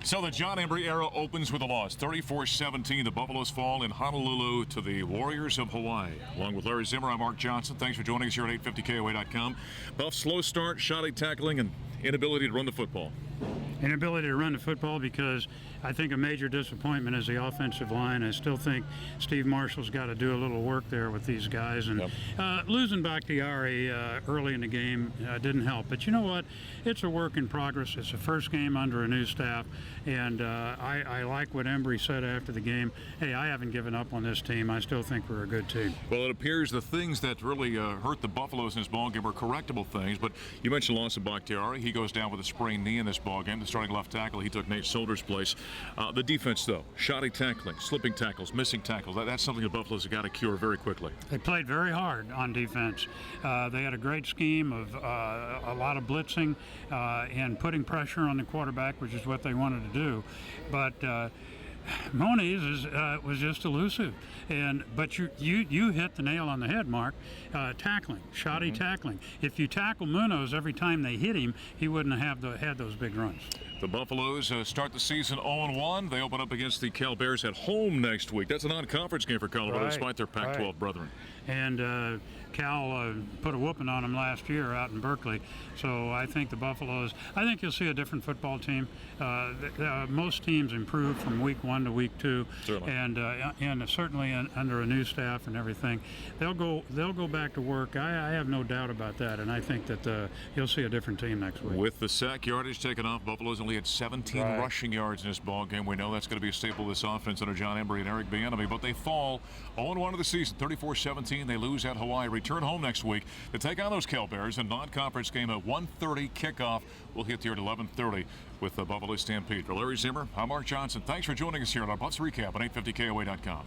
So the John Embry era opens with a loss, 34-17. The Buffaloes fall in Honolulu to the Warriors of Hawaii. Along with Larry Zimmer, I'm Mark Johnson. Thanks for joining us here at 850KOA.com. Buff slow start, shoddy tackling, and inability to run the football. Inability to run the football because I think a major disappointment is the offensive line. I still think Steve Marshall's got to do a little work there with these guys. And losing Bakhtiari early in the game didn't help. But you know what? It's a work in progress. It's the first game under a new staff. And I like what Embry said after the game. Hey, I haven't given up on this team. I still think we're a good team. Well, it appears the things that really hurt the Buffaloes in this ballgame were correctable things. But you mentioned loss of Bakhtiari. He goes down with a sprained knee in this ballgame. The starting left tackle, he took Nate Solder's place. The defense, though, shoddy tackling, slipping tackles, missing tackles. That's something the Buffaloes have got to cure very quickly. They played very hard on defense. They had a great scheme of a lot of blitzing and putting pressure on the quarterback, which is what they wanted to do. But Moniz was just elusive, but you hit the nail on the head, Mark. Tackling, shoddy tackling. If you tackle Munoz every time they hit him, he wouldn't have had those big runs. The Buffaloes start the season 0-1. They open up against the Cal Bears at home next week. That's a non-conference game for Colorado, despite their Pac-12 brethren. And Cal put a whooping on them last year out in Berkeley. So I think the Buffaloes, I think you'll see a different football team. Most teams improve from week 1 to week 2. Certainly. And certainly under a new staff and everything. They'll go back to work. I have no doubt about that. And I think that you'll see a different team next week. With the sack yardage taken off, Buffaloes only had 17 rushing yards in this ball game. We know that's going to be a staple of this offense under John Embry and Eric Bieniemy. But they fall 0-1 of the season, 34-17. They lose at Hawaii. Return home next week to take on those Cal Bears. A non-conference game at 1:30 kickoff. We'll hit here at 11:30 with the Buffalo Stampede. For Larry Zimmer, I'm Mark Johnson. Thanks for joining us here on our Buffs Recap on 850KOA.com.